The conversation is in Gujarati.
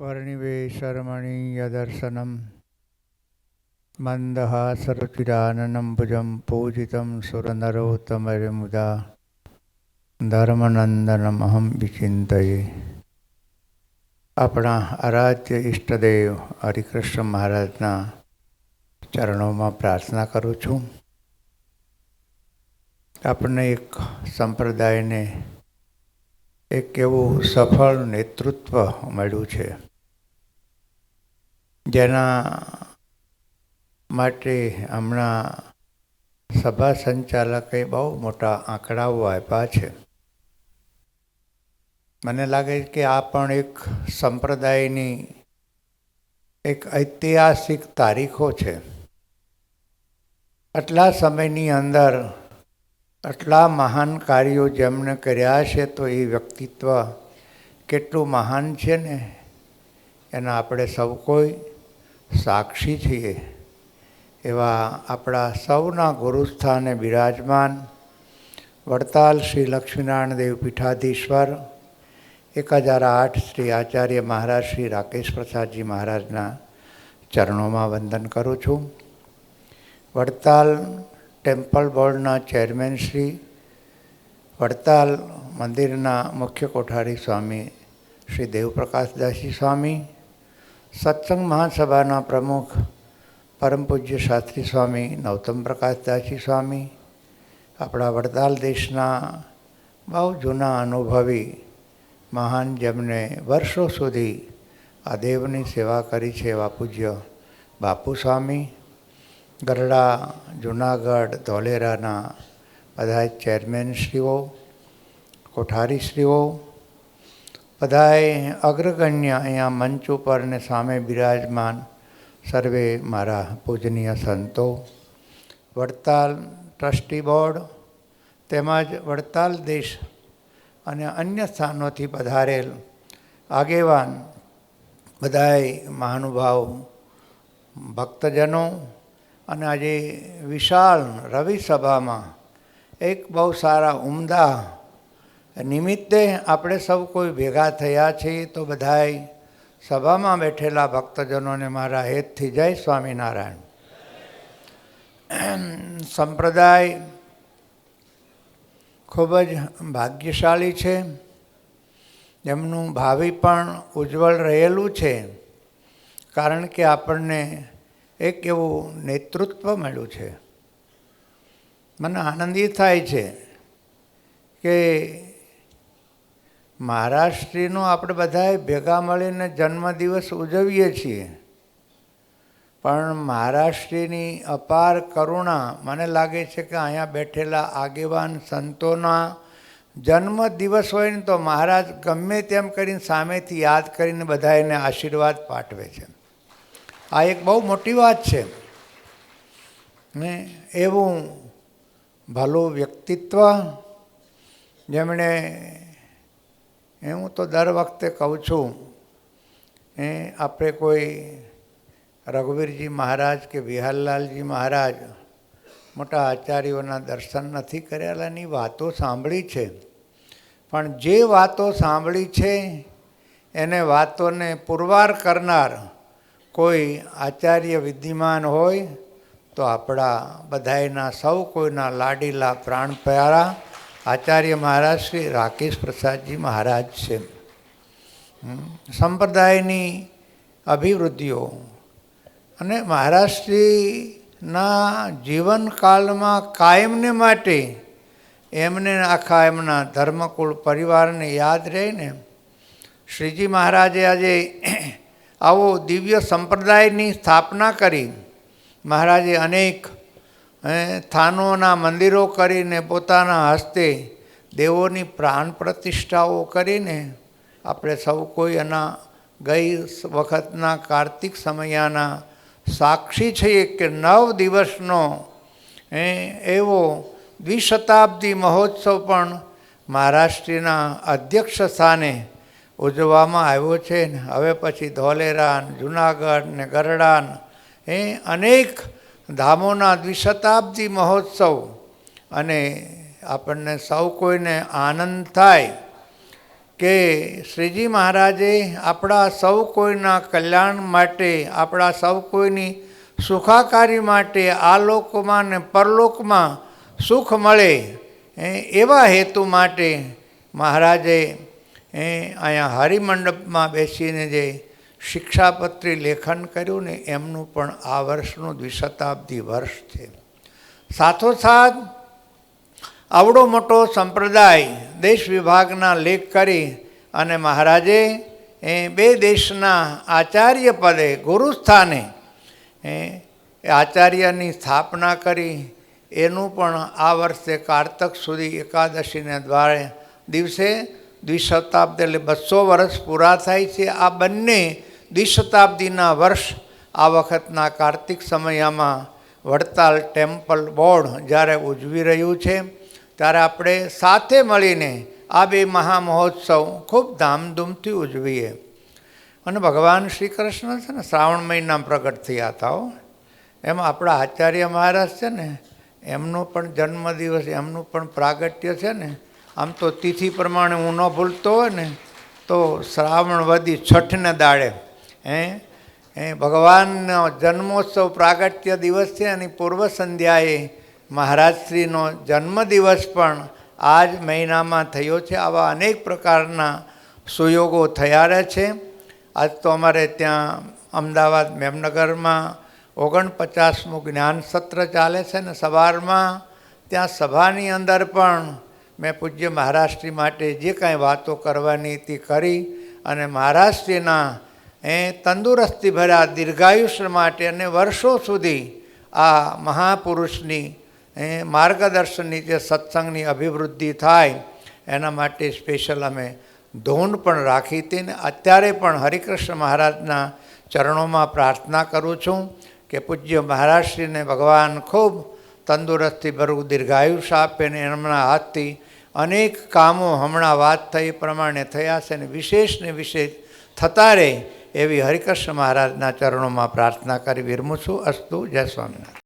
वर्णिवेशरमणीयदर्शनं मन्दहासरुचिराननं भुजं पूजितं सुरनरोत्तममुदा धर्मनंदनमहं विचिन्तये। આપણા આરાધ્ય ઈષ્ટદેવ હરિકૃષ્ણ મહારાજના ચરણોમાં પ્રાર્થના કરું છું. આપણને એક સંપ્રદાયને એક એવું સફળ નેતૃત્વ મળ્યું છે, જેના માટે હમણાં સભા સંચાલકે બહુ મોટા આંકડાઓ આપ્યા છે. મને લાગે કે આ પણ એક સંપ્રદાયની એક ઐતિહાસિક તારીખો છે. આટલા સમયની અંદર આટલા મહાન કાર્યો જેમણે કર્યા છે, તો એ વ્યક્તિત્વ કેટલું મહાન છે ને એના આપણે સૌ કોઈ સાક્ષી છીએ. એવા આપણા સૌના ગુરુસ્થાને બિરાજમાન વડતાલ શ્રી લક્ષ્મીનારાયણ દેવ પીઠાધીશ્વર 1008 શ્રી આચાર્ય મહારાજ શ્રી રાકેશ પ્રસાદજી મહારાજના ચરણોમાં વંદન કરું છું. વડતાલ ટેમ્પલ બોર્ડના ચેરમેન શ્રી, વડતાલ મંદિરના મુખ્ય કોઠારી સ્વામી શ્રી દેવપ્રકાશદાસજી સ્વામી, સત્સંગ મહાસભાના પ્રમુખ પરમ પૂજ્ય શાસ્ત્રી સ્વામી નૌતમ પ્રકાશદાસજી સ્વામી, આપણા વડતાલ દેશના બહુ જૂના અનુભવી મહાન, જેમને વર્ષો સુધી આ દેવની સેવા કરી છે, એવા પૂજ્ય બાપુ સ્વામી, ગરડા જૂનાગઢ ધોલેરાના બધા ચેરમેનશ્રીઓ, કોઠારીશ્રીઓ, બધાએ અગ્રગણ્ય અહીંયા મંચ ઉપર ને સામે બિરાજમાન સર્વે મારા પૂજનીય સંતો, વડતાલ ટ્રસ્ટી બોર્ડ તેમજ વડતાલ દેશ અને અન્ય સ્થાનોથી પધારેલ આગેવાન બધાય મહાનુભાવ ભક્તજનો, અને આજે વિશાળ રવિ સભામાં એક બહુ સારા ઉમદા નિમિત્તે આપણે સૌ કોઈ ભેગા થયા છીએ. તો બધાય સભામાં બેઠેલા ભક્તજનોને મારા હેતથી જય સ્વામિનારાયણ. સંપ્રદાય ખૂબ જ ભાગ્યશાળી છે, જેમનું ભાવિ પણ ઉજ્જવળ રહેલું છે, કારણ કે આપણને એક એવું નેતૃત્વ મળ્યું છે. મને આનંદ એ થાય છે કે મહારાષ્ટ્રીનો આપણે બધાએ ભેગા મળીને જન્મદિવસ ઉજવીએ છીએ, પણ મહારાષ્ટ્રીની અપાર કરુણા મને લાગે છે કે અહીંયા બેઠેલા આગેવાન સંતોના જન્મદિવસ હોય ને તો મહારાજ ગમે તેમ કરીને સામેથી યાદ કરીને બધા એને આશીર્વાદ પાઠવે છે. આ એક બહુ મોટી વાત છે ને એવું ભલું વ્યક્તિત્વ, જેમણે, હું તો દર વખતે કહું છું, આપણે કોઈ રઘુવીરજી મહારાજ કે વિહારલાલજી મહારાજ મોટા આચાર્યોના દર્શન નથી કરેલા, એની વાતો સાંભળી છે, પણ જે વાતો સાંભળી છે એને વાતોને પુરવાર કરનાર કોઈ આચાર્ય વિદ્યમાન હોય તો આપણા બધાયના સૌ કોઈના લાડીલા પ્રાણ પ્યારા આચાર્ય મહારાજ શ્રી રાકેશ પ્રસાદજી મહારાજ છે. સંપ્રદાયની અભિવૃદ્ધિઓ અને મહારાજશ્રીના જીવનકાળમાં કાયમને માટે એમને આખા એમના ધર્મકુળ પરિવારને યાદ રહીને શ્રીજી મહારાજે આજે આવો દિવ્ય સંપ્રદાયની સ્થાપના કરી. મહારાજે અનેક સ્થાનોના મંદિરો કરીને પોતાના હસ્તે દેવોની પ્રાણ પ્રતિષ્ઠાઓ કરીને આપણે સૌ કોઈ એના ગઈ વખતના કાર્તિક સમયાના સાક્ષી છીએ કે 9 દિવસનો એવો દ્વિશતાબ્દી મહોત્સવ પણ મહારાષ્ટ્રના અધ્યક્ષ સ્થાને ઉજવવામાં આવ્યો છે. હવે પછી ધોલેરા, જૂનાગઢ ને ગરડાન અનેક ધામોના દ્વિશતાબ્દી મહોત્સવ, અને આપણને સૌ કોઈને આનંદ થાય કે શ્રીજી મહારાજે આપણા સૌ કોઈના કલ્યાણ માટે, આપણા સૌ કોઈની સુખાકારી માટે આ લોકમાં ને પરલોકમાં સુખ મળે એવા હેતુ માટે મહારાજે અહીંયા હરિમંડપમાં બેસીને જે શિક્ષાપત્રી લેખન કર્યું ને એમનું પણ આ વર્ષનું દ્વિશતાબ્દી વર્ષ છે. સાથોસાથ આવડો મોટો સંપ્રદાય દેશ વિભાગના લેખ કરી અને મહારાજે બે દેશના આચાર્ય પદે ગુરુસ્થાને આચાર્યની સ્થાપના કરી. એનું પણ આ વર્ષે કારતક સુધી એકાદશીને દ્વારે દિવસે દ્વિશતાબ્દી એટલે 200 વર્ષ પૂરા થાય છે. આ બંને દ્વિશતાબ્દીના વર્ષ આ વખતના કાર્તિક સમયમાં વડતાલ ટેમ્પલ બોર્ડ જ્યારે ઉજવી રહ્યું છે ત્યારે આપણે સાથે મળીને આ બે મહામહોત્સવ ખૂબ ધામધૂમથી ઉજવીએ. અને ભગવાન શ્રી કૃષ્ણ છે ને શ્રાવણ મહિનામાં પ્રગટ થયા હતા. એમાં આપણા આચાર્ય મહારાજ છે ને એમનો પણ જન્મદિવસ, એમનું પણ પ્રાગટ્ય છે ને. આમ તો તિથિ પ્રમાણે હું ન ભૂલતો હોય ને તો શ્રાવણ વદી છઠને દાડે ભગવાનનો જન્મોત્સવ પ્રાગટ્ય દિવસ છે. અને પૂર્વ સંધ્યાએ મહારાજશ્રીનો જન્મદિવસ પણ આ જ મહિનામાં થયો છે. આવા અનેક પ્રકારના સુયોગો થયા રહે છે. આજ તો અમારે ત્યાં અમદાવાદ મેમનગરમાં 49મું જ્ઞાન સત્ર ચાલે છે ને સવારમાં ત્યાં સભાની અંદર પણ મેં પૂજ્ય મહારાજશ્રી માટે જે કાંઈ વાતો કરવાની હતી કરી અને મહારાજશ્રીના તંદુરસ્તી ભર્યા દીર્ઘાયુષ્ય માટે અને વર્ષો સુધી આ મહાપુરુષની માર્ગદર્શનની જે સત્સંગની અભિવૃદ્ધિ થાય એના માટે સ્પેશિયલ અમે ધૂન પણ રાખી હતી. ને અત્યારે પણ હરિકૃષ્ણ મહારાજના ચરણોમાં પ્રાર્થના કરું છું કે પૂજ્ય મહારાજશ્રીને ભગવાન ખૂબ તંદુરસ્તી ભરવું દીર્ઘાયુષ્ય આપે ને એમના હાથથી અનેક કામો હમણાં વાત થઈ પ્રમાણે થયા છે ને વિશેષ થતા રહે એવી હરિકૃષ્ણ મહારાજના ચરણોમાં પ્રાર્થના કરી વિરમું છું. અસ્તુ. જય સ્વામિનારાયણ.